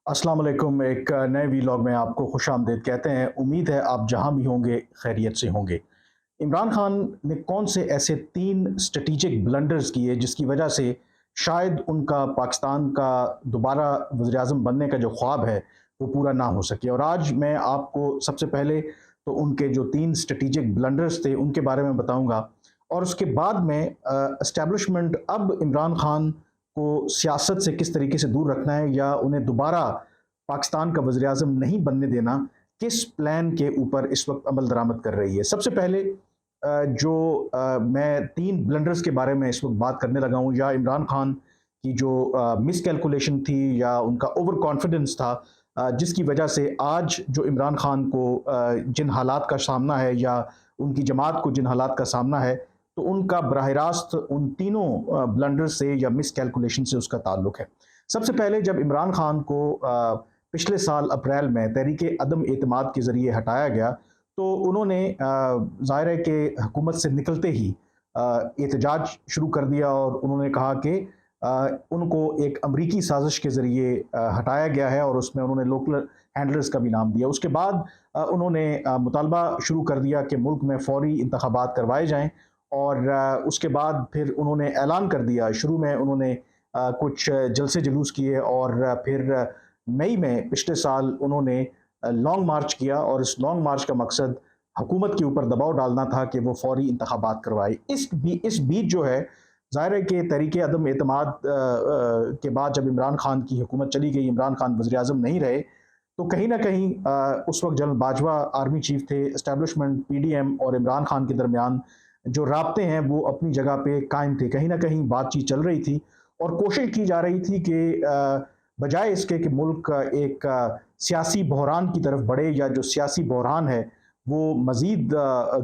अस्सलाम वालेकुम। एक नए वीलॉग में आपको खुशामदीद कहते हैं। उम्मीद है आप जहाँ भी होंगे खैरियत से होंगे। इमरान खान ने कौन से ऐसे 3 स्ट्रैटेजिक ब्लंडर्स किए जिसकी वजह से शायद उनका पाकिस्तान का दोबारा वज़ीर-ए-आज़म बनने का जो ख्वाब है वो पूरा ना हो सके। और आज मैं आपको सबसे पहले तो उनके जो 3 स्ट्रैटेजिक ब्लंडर्स थे उनके बारे में बताऊँगा और उसके बाद में एस्टेब्लिशमेंट अब इमरान खान को सियासत से किस तरीके से दूर रखना है या उन्हें दोबारा पाकिस्तान का वज़ीर-ए-आज़म नहीं बनने देना, किस प्लान के ऊपर इस वक़्त अमल दरामद कर रही है। सबसे पहले मैं 3 ब्लंडर्स के बारे में इस वक़्त बात करने लगा हूँ या इमरान खान की जो मिसकैलकुलेशन थी या उनका ओवर कॉन्फिडेंस था, जिसकी वजह से आज जो इमरान खान को जिन हालात का सामना है या उनकी जमात को जिन हालात का सामना है, तो उनका बराह रास्त उन तीनों ब्लंडर से या मिसकैलकुलेशन से उसका ताल्लुक है। सबसे पहले जब इमरान खान को पिछले साल अप्रैल में तहरीक अदम एतमाद के ज़रिए हटाया गया, तो उन्होंने ज़ाहिर है कि हुकूमत से निकलते ही एहतजाज शुरू कर दिया और उन्होंने कहा कि उनको एक अमरीकी साजिश के ज़रिए हटाया गया है और उसमें उन्होंने लोकल हैंडलर्स का भी नाम दिया। उसके बाद उन्होंने मुतालबा शुरू कर दिया कि मुल्क में फ़ौरी इंतखाबात करवाए जाएँ और उसके बाद फिर उन्होंने ऐलान कर दिया। शुरू में उन्होंने कुछ जलसे जुलूस किए और फिर मई में पिछले साल उन्होंने लॉन्ग मार्च किया और इस लॉन्ग मार्च का मकसद हुकूमत के ऊपर दबाव डालना था कि वो फौरी इंतखाबात करवाए। इस बीच जो है, ज़ाहिर है कि तहरीक अदम एतमाद के बाद जब इमरान खान की हुकूमत चली गई, इमरान खान वज़ीर-ए-आज़म नहीं रहे, तो कहीं न कहीं उस वक़्त जनरल बाजवा आर्मी चीफ़ थे, एस्टेब्लिशमेंट पीडीएम और इमरान खान के दरमियान जो राब्ते हैं वो अपनी जगह पे कायम थे। कहीं न कहीं बातचीत चल रही थी और कोशिश की जा रही थी कि बजाए इसके कि मुल्क एक सियासी बहरान की तरफ बढ़े या जो सियासी बहरान है वो मज़ीद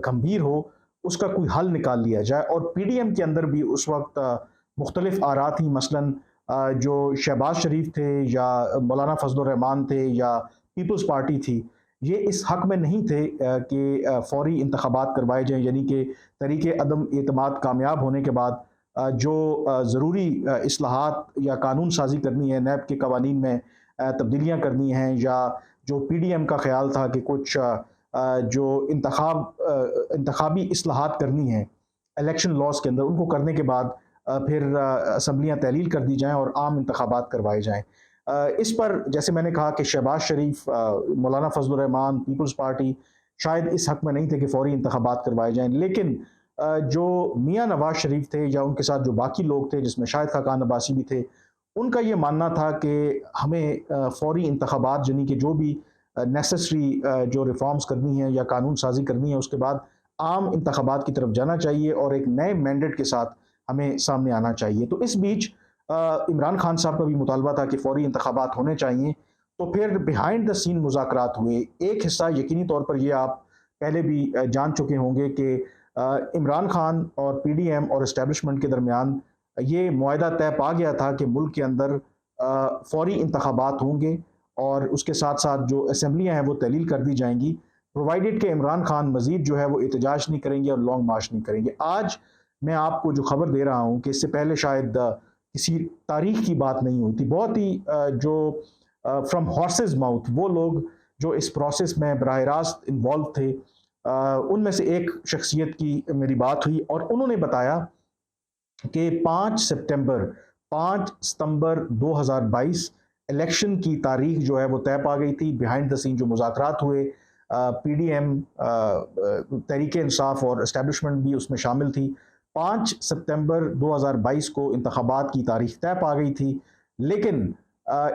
गंभीर हो, उसका कोई हल निकाल लिया जाए। और पीडीएम के अंदर भी उस वक़्त मुख्तलिफ आरा थी, मसलन जो शहबाज शरीफ थे या मौलाना फजल रहमान थे या पीपल्स पार्टी थी, ये इस हक में नहीं थे कि फ़ौरी इंतखाबात करवाए जाएँ, यानी कि तहरीक अदम एतमाद कामयाब होने के बाद जो ज़रूरी इस्लाहात या कानून साज़ी करनी है, नैब के कवानीन में तब्दीलियाँ करनी हैं या जो पीडीएम का ख़्याल था कि कुछ जो इंतखाबी इस्लाहात करनी है इलेक्शन लॉज़ के अंदर, उनको करने के बाद फिर असम्बलियाँ तहलील कर दी जाएँ और आम इंतखाबात करवाए जाएँ। इस पर जैसे मैंने कहा कि शहबाज शरीफ, मौलाना फजल रहमान, पीपल्स पार्टी शायद इस हक में नहीं थे कि फ़ौरी इंतखाबात करवाए जाएँ। लेकिन जो मियाँ नवाज़ शरीफ थे या उनके साथ जो बाकी लोग थे जिसमें शाहिद खाकान अब्बासी भी थे, उनका ये मानना था कि हमें फ़ौरी इंतखाबात यानी कि जो भी नेसेसरी जो रिफ़ॉर्म्स करनी है या कानून साज़ी करनी है, उसके बाद आम इंतखाबात की तरफ जाना चाहिए और एक नए मैंडेट के साथ हमें सामने आना चाहिए। तो इस बीच इमरान खान साहब का भी मुतालबा था कि फ़ौरी इंतखाबात होने चाहिए। तो फिर बिहाइंड द सीन मुज़ाकरात हुए। एक हिस्सा यकीनी तौर पर ये आप पहले भी जान चुके होंगे कि इमरान खान और पीडीएम और एस्टेब्लिशमेंट के दरमियान ये मुआहदा तय पा गया था कि मुल्क के अंदर फ़ौरी इंतखाबात होंगे और उसके साथ-साथ जो असेंबलियाँ हैं वो तहलील कर दी जाएँगी, प्रोवाइडेड कि इमरान खान मज़ीद जो है वो एहतजाज नहीं करेंगे और लॉन्ग मार्च नहीं करेंगे। आज मैं आपको जो खबर दे रहा हूँ कि इससे पहले शायद किसी तारीख की बात नहीं हुई थी। बहुत ही जो फ्रॉम हॉर्सेस माउथ वो लोग जो इस प्रोसेस में बराह रास्त इन्वॉल्व थे, उनमें से एक शख्सियत की मेरी बात हुई और उन्होंने बताया कि 5 सितंबर 2022 इलेक्शन की तारीख जो है वो तय पा गई थी। बिहाइंड द सीन जो मुज़ाकरात हुए, पीडीएम, तहरीक इंसाफ और एस्टेब्लिशमेंट भी उसमें शामिल थी। 5 सितंबर 2022 को इंतखाबात की तारीख तय पा गई थी, लेकिन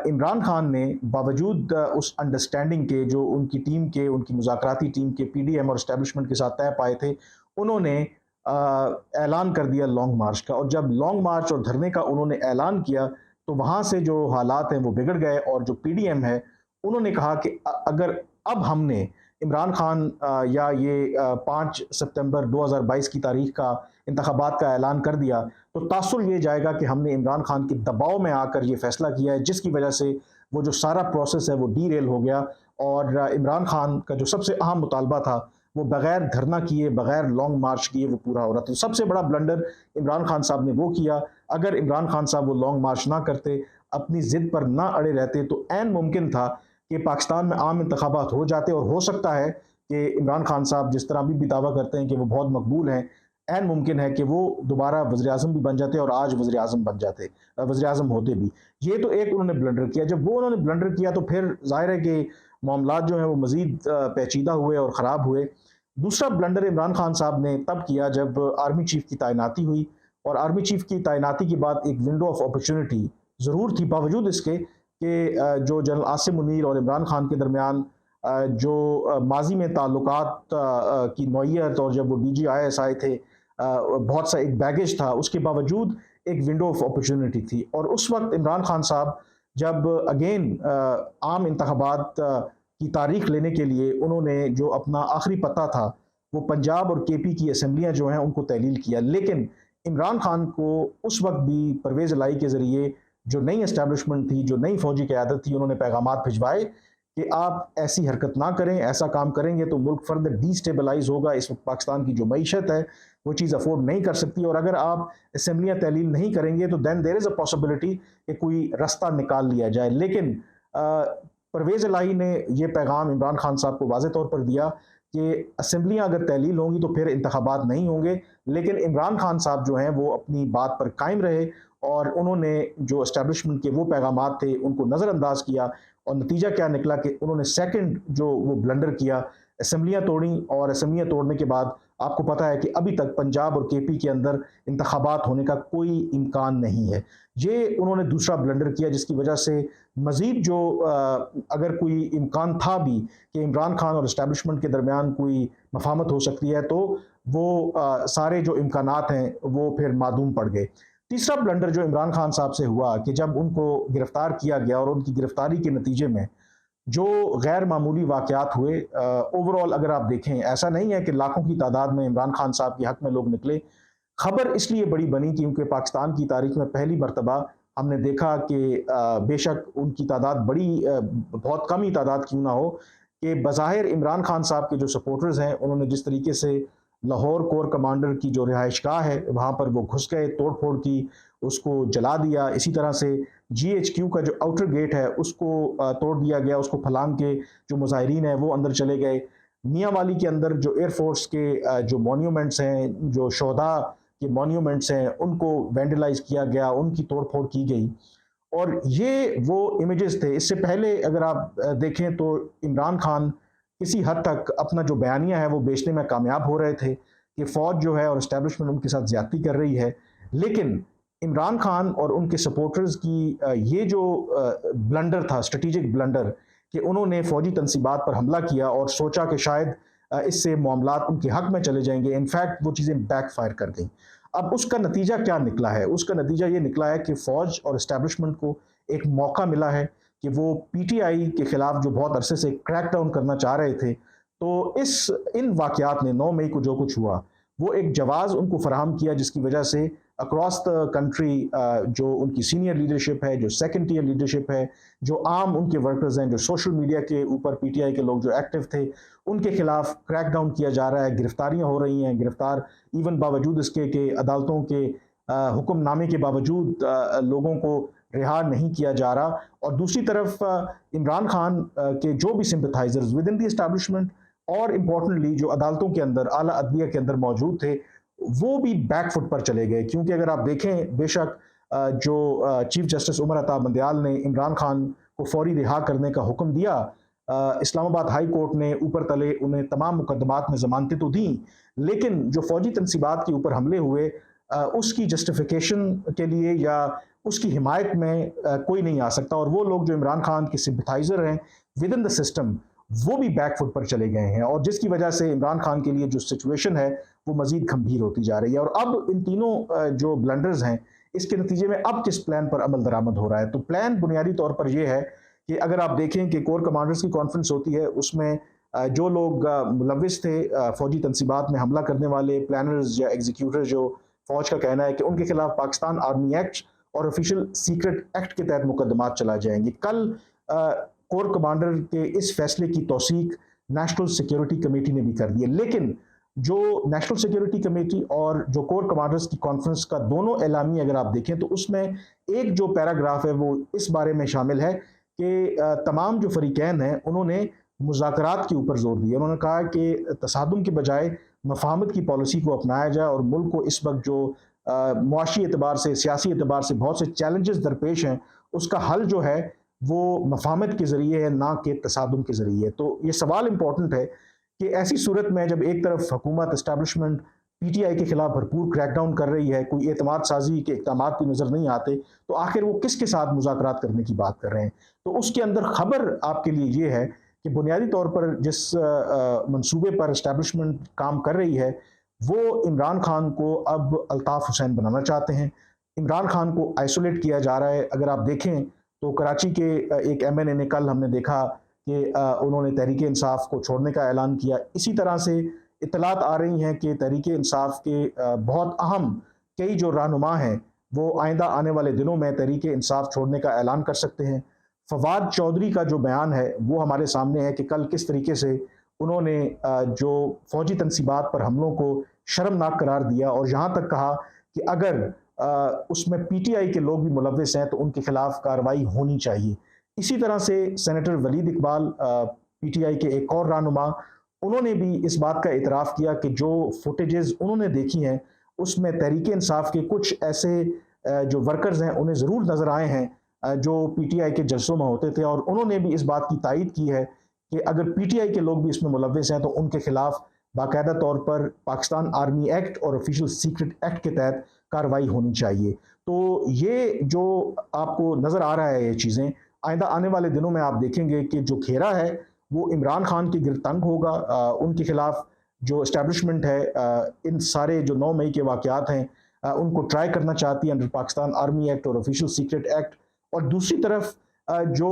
इमरान खान ने बावजूद उस अंडरस्टैंडिंग के जो उनकी टीम के, उनकी मुज़ाकराती टीम के पीडीएम और एस्टेब्लिशमेंट के साथ तय पाए थे, उन्होंने ऐलान कर दिया लॉन्ग मार्च का। और जब लॉन्ग मार्च और धरने का उन्होंने ऐलान किया, तो वहाँ से जो हालात हैं वो बिगड़ गए और जो पीडीएम है, उन्होंने कहा कि अगर अब हमने इमरान खान या ये 5 सितंबर 2022 की तारीख का इंतखाबात का ऐलान कर दिया, तो तासुर ये जाएगा कि हमने इमरान खान के दबाव में आकर ये फैसला किया है, जिसकी वजह से वो जो सारा प्रोसेस है वो डीरेल हो गया और इमरान खान का जो सबसे अहम मुतालबा था वो बगैर धरना किए, बगैर लॉन्ग मार्च किए वो पूरा हो रहा था। तो सबसे बड़ा ब्लंडर इमरान खान साहब ने वो किया। अगर इमरान खान साहब वो लॉन्ग मार्च ना करते अपनी ज़िद पर ना अड़े रहते तो ऐन मुमकिन था कि पाकिस्तान में आम इंतखाबात हो जाते, और हो सकता है कि इमरान खान साहब जिस तरह अभी भी दावा करते हैं कि वो बहुत मकबूल हैं, ऐन मुमकिन है कि वो दोबारा वज़ीर-ए-आज़म भी बन जाते और आज वज़ीर-ए-आज़म बन जाते, वज़ीर-ए-आज़म होते भी। ये तो एक उन्होंने ब्लंडर किया। जब वो उन्होंने ब्लंडर किया तो फिर ज़ाहिर है कि मामलात जो हैं वो मज़ीद पेचीदा हुए और ख़राब हुए। दूसरा ब्लंडर इमरान खान साहब ने तब किया जब आर्मी चीफ़ की तैनाती हुई, और आर्मी चीफ़ की तैनाती के बाद एक विंडो ऑफ अपॉर्चुनिटी ज़रूर थी, बावजूद इसके कि जो जनरल आसिम मुनीर और इमरान खान के दरमियान जो माजी में ताल्लुकात की नौइयत, और जब वो DGIS थे, बहुत सा एक बैगेज था, उसके बावजूद एक विंडो ऑफ अपॉर्चुनिटी थी। और उस वक्त इमरान खान साहब जब अगेन आम इंतखाबात की तारीख लेने के लिए उन्होंने जो अपना आखिरी पता था वो पंजाब और KP की असम्बलियाँ जो हैं उनको तहलील किया, लेकिन इमरान खान को उस वक्त भी परवेज़ इलाही के ज़रिए जो नई एस्टैब्लिशमेंट थी, जो नई फ़ौजी क़यादत थी, उन्होंने पैगामात भिजवाए कि आप ऐसी हरकत ना करें, ऐसा काम करेंगे तो मुल्क फर्दर डिस्टेबलाइज़ होगा। इस वक्त पाकिस्तान की जो मईशत है वो चीज़ अफोर्ड नहीं कर सकती, और अगर आप असम्बलियाँ तहलील नहीं करेंगे तो then there is a possibility कि कोई रास्ता निकाल लिया जाए। लेकिन परवेज़ इलाही ने ये पैगाम इमरान खान साहब को वाज़ेह तौर पर दिया कि असम्बलियाँ अगर तहलील होंगी तो फिर इंतखाबात नहीं होंगे। लेकिन इमरान खान साहब जो हैं वो अपनी बात पर कायम रहे, और उन्होंने जो एस्टैब्लिशमेंट के वो पैगामात थे उनको नज़रअंदाज किया, और नतीजा क्या निकला कि उन्होंने सेकंड जो वो ब्लंडर किया, असम्बलियाँ तोड़ी, और असम्बलियाँ तोड़ने के बाद आपको पता है कि अभी तक पंजाब और KP के अंदर इंतखाबात होने का कोई इम्कान नहीं है। ये उन्होंने दूसरा ब्लंडर किया, जिसकी वजह से मज़ीद जो अगर कोई इम्कान था भी कि इमरान खान और एस्टैब्लिशमेंट के दरमियान कोई मफाहमत हो सकती है, तो वो सारे जो इम्कानात हैं वो फिर मादूम पड़ गए। तीसरा ब्लंडर जो इमरान खान साहब से हुआ कि जब उनको गिरफ्तार किया गया, और उनकी गिरफ्तारी के नतीजे में जो गैर मामूली वाक़यात हुए, ओवरऑल अगर आप देखें, ऐसा नहीं है कि लाखों की तादाद में इमरान खान साहब के हक़ में लोग निकले। खबर इसलिए बड़ी बनी क्योंकि पाकिस्तान की तारीख में पहली मरतबा हमने देखा कि बेशक उनकी तादाद बड़ी बहुत कम ही तादाद क्यों ना हो, कि बज़ाहिर इमरान खान साहब के जो सपोर्टर्स हैं उन्होंने जिस तरीके से लाहौर कोर कमांडर की जो रिहाइशगाह है वहाँ पर वो घुस गए, तोड़ फोड़ की, उसको जला दिया। इसी तरह से GHQ का जो आउटर गेट है उसको तोड़ दिया गया, उसको फलांग के जो मुजाहिरीन हैं वो अंदर चले गए। मियाँ वाली के अंदर जो एयरफोर्स के जो मॉन्यूमेंट्स हैं, जो शोहदा के मॉन्यूमेंट्स हैं, उनको वैंडलाइज किया गया, उनकी तोड़ फोड़ की गई। और ये वो इमेजेस थे। इससे पहले अगर आप देखें तो इमरान खान किसी हद तक अपना जो बयानिया है वो बेचने में कामयाब हो रहे थे कि फ़ौज जो है और इस्टेब्लिशमेंट उनके साथ ज़्यादती कर रही है। लेकिन इमरान खान और उनके सपोर्टर्स की ये जो ब्लंडर था, स्ट्रेटेजिक ब्लंडर, कि उन्होंने फ़ौजी तनसीबात पर हमला किया और सोचा कि शायद इससे मामलात उनके हक़ में चले जाएंगे। इनफैक्ट वो चीज़ें बैकफायर कर गई। अब उसका नतीजा क्या निकला है? उसका नतीजा ये निकला है कि फ़ौज और इस्टेब्लिशमेंट को एक मौका मिला है कि वो PTI के खिलाफ जो बहुत अरसे से क्रैक डाउन करना चाह रहे थे, तो इन वाक़यात ने 9 मई को जो कुछ हुआ, वो एक जवाज़ उनको फ़राहम किया, जिसकी वजह से अक्रॉस द कंट्री जो उनकी सीनियर लीडरशिप है, जो सेकंड टियर लीडरशिप है, जो आम उनके वर्कर्स हैं, जो सोशल मीडिया के ऊपर PTI के लोग जो एक्टिव थे, उनके खिलाफ क्रैक डाउन किया जा रहा है, गिरफ्तारियाँ हो रही हैं, गिरफ्तार इवन बावजूद इसके कि अदालतों के हुक्मनामे के बावजूद लोगों को रिहा नहीं किया जा रहा। और दूसरी तरफ इमरान खान के जो भी sympathisers with in the establishment और इम्पोर्टेंटली जो अदालतों के अंदर, आला अदलिया के अंदर मौजूद थे, वो भी बैकफुट पर चले गए। क्योंकि अगर आप देखें, बेशक जो चीफ जस्टिस उमर अता बंदयाल ने इमरान खान को फौरी रिहा करने का हुक्म दिया, इस्लामाबाद हाई कोर्ट ने ऊपर तले उन्हें तमाम मुकदमात में ज़मानतें तो दी, लेकिन जो फ़ौजी तनसीबात के ऊपर हमले हुए उसकी जस्टिफिकेशन के लिए या उसकी हिमायत में कोई नहीं आ सकता। और वो लोग जो इमरान खान के सिंपथाइजर हैं विद इन द सिस्टम, वो भी बैकफुट पर चले गए हैं, और जिसकी वजह से इमरान खान के लिए जो सिचुएशन है वो मज़ीद गंभीर होती जा रही है। और अब इन तीनों जो ब्लंडर्स हैं, इसके नतीजे में अब किस प्लान पर अमल दरामद हो रहा है? तो प्लान बुनियादी तौर पर यह है कि अगर आप देखें कि कोर कमांडर्स की कॉन्फ्रेंस होती है, उसमें जो लोग मुलविस थे फ़ौजी तनसीबात में हमला करने वाले प्लानर्स या एग्जीक्यूटर, जो फ़ौज का कहना है कि उनके खिलाफ पाकिस्तान आर्मी एक्ट और ऑफिशियल सीक्रेट एक्ट के तहत मुकदमात चला जाएंगे। कल कोर कमांडर के इस फैसले की तौसीक नेशनल सिक्योरिटी कमेटी ने भी कर दी है। लेकिन जो नेशनल सिक्योरिटी कमेटी और जो कोर कमांडर्स की कॉन्फ्रेंस का दोनों एलामी अगर आप देखें तो उसमें एक जो पैराग्राफ है वो इस बारे में शामिल है कि तमाम जो फरीकैन हैं उन्होंने मुज़ाकरात के ऊपर जोर दिया। उन्होंने कहा कि तसादुम के बजाय मफाहमत की पॉलिसी को अपनाया जाए और मुल्क को इस वक्त जो मुआशी एतबार से, सियासी एतबार से बहुत से चैलेंजेस दरपेश हैं, उसका हल जो है वो मफाहमत के ज़रिए है, ना कि तसादुम के ज़रिए। तो ये सवाल इम्पोर्टेंट है कि ऐसी सूरत में जब एक तरफ हुकूमत इस्टेब्लिशमेंट पीटीआई के खिलाफ भरपूर क्रैकडाउन कर रही है, कोई एतमाद साजी के इक़दामात कोई नज़र नहीं आते, तो आखिर वो किसके साथ मुज़ाकरात करने की बात कर रहे हैं। तो उसके अंदर खबर आपके लिए ये है कि बुनियादी तौर पर जिस मंसूबे पर इस्टेब्लिशमेंट काम कर रही है वो इमरान खान को अब अल्ताफ़ हुसैन बनाना चाहते हैं। इमरान खान को आइसोलेट किया जा रहा है। अगर आप देखें तो कराची के एक एमएनए ने कल हमने देखा कि उन्होंने तहरीक इंसाफ को छोड़ने का ऐलान किया। इसी तरह से इत्तलात आ रही हैं कि तहरीक इंसाफ के बहुत अहम कई जो रहनुमा हैं वो आइंदा आने वाले दिनों में तहरीक इंसाफ छोड़ने का ऐलान कर सकते हैं। फवाद चौधरी का जो बयान है वो हमारे सामने है कि कल किस तरीके से उन्होंने जो फौजी तनसीबात पर हमलों को शर्मनाक करार दिया और यहाँ तक कहा कि अगर उसमें पीटीआई के लोग भी मुलव्वस हैं तो उनके खिलाफ कार्रवाई होनी चाहिए। इसी तरह से सेनेटर वलीद इकबाल पीटीआई के एक और रहनुमा, उन्होंने भी इस बात का इतराफ़ किया कि जो फुटेजेस उन्होंने देखी हैं उसमें तहरीक इंसाफ के कुछ ऐसे जो वर्कर्स हैं उन्हें ज़रूर नज़र आए हैं जो पीटीआई के जलसों में होते थे, और उन्होंने भी इस बात की तायद की है कि अगर पीटीआई के लोग भी इसमें मुलव्वस हैं तो उनके खिलाफ बाकायदा तौर पर पाकिस्तान आर्मी एक्ट और ऑफिशियल सीक्रेट एक्ट के तहत कार्रवाई होनी चाहिए। तो ये जो आपको नज़र आ रहा है ये चीज़ें आइंदा आने वाले दिनों में आप देखेंगे कि जो घेरा है वो इमरान खान के गिरद तंग होगा। उनके खिलाफ जो इस्टेब्लिशमेंट है इन सारे जो 9 मई के वाक़यात हैं उनको ट्राई करना चाहती है अंडर पाकिस्तान आर्मी एक्ट और ऑफिशियल सीक्रेट एक्ट। और दूसरी तरफ जो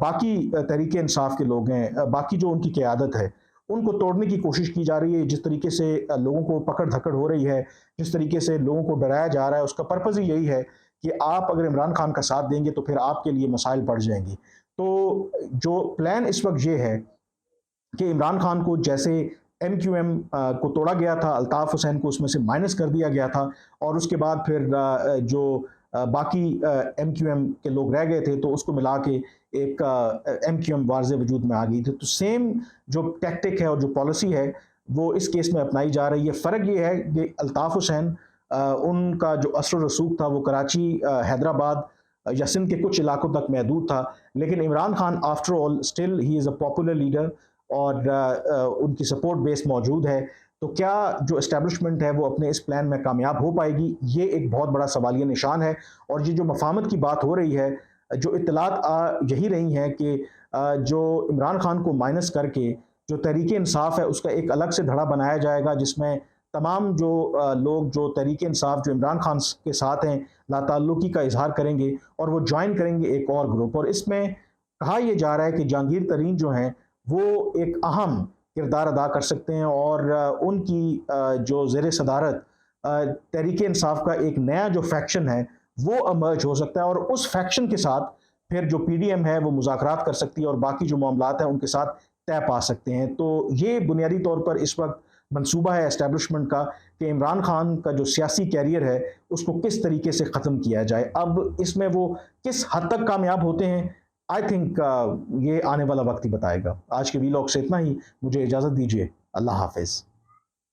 बाकी तहरीक इंसाफ के लोग हैं, बाकी जो उनकी क़यादत है उनको तोड़ने की कोशिश की जा रही है। जिस तरीके से लोगों को पकड़ धकड़ हो रही है, जिस तरीके से लोगों को डराया जा रहा है, उसका पर्पज़ ही यही है कि आप अगर इमरान खान का साथ देंगे तो फिर आपके लिए मसाइल बढ़ जाएंगे। तो जो प्लान इस वक्त ये है कि इमरान खान को जैसे एमक्यूएम को तोड़ा गया था, अल्ताफ़ हुसैन को उसमें से माइनस कर दिया गया था और उसके बाद फिर जो बाकी एमक्यूएम के लोग रह गए थे तो उसको मिला के एक एमक्यूएम वाज़े वजूद में आ गई थी। तो सेम जो टैक्टिक है और जो पॉलिसी है वो इस केस में अपनाई जा रही है। फ़र्क ये है कि अल्ताफ़ हुसैन उनका जो असर रसूख था वो कराची, हैदराबाद या सिंध के कुछ इलाकों तक महदूद था, लेकिन Imran Khan after all still he is a popular leader और उनकी सपोर्ट बेस मौजूद है। तो क्या जो एस्टेब्लिशमेंट है वो अपने इस प्लान में कामयाब हो पाएगी, ये एक बहुत बड़ा सवालिया निशान है। और ये जो मफाहमत की बात हो रही है, जो इत्तलात यही रही हैं कि जो इमरान खान को माइनस करके जो तहरीक इंसाफ है उसका एक अलग से धड़ा बनाया जाएगा जिसमें तमाम जो लोग जो तहरीक इंसाफ जो इमरान खान के साथ हैं लाताल्लुकी का इजहार करेंगे और वो ज्वाइन करेंगे एक और ग्रुप। और इसमें कहा यह जा रहा है कि जहांगीर तरीन जो हैं वो एक अहम किरदार अदा कर सकते हैं और उनकी जो ज़ेर सदारत तहरीक इंसाफ का एक नया जो फैक्शन है वो अमर्ज हो सकता है और उस फैक्शन के साथ फिर जो पीडीएम है वो मुज़ाकरात कर सकती है और बाकी जो मामलात हैं उनके साथ तय पा सकते हैं। तो ये बुनियादी तौर पर इस वक्त मंसूबा है एस्टेब्लिशमेंट का कि इमरान खान का जो सियासी कैरियर है उसको किस तरीके से ख़त्म किया जाए। अब इसमें वो किस हद तक कामयाब होते हैं, आई थिंक ये आने वाला वक्त ही बताएगा। आज के वीलॉग से इतना ही, मुझे इजाज़त दीजिए। अल्लाह हाफिज़।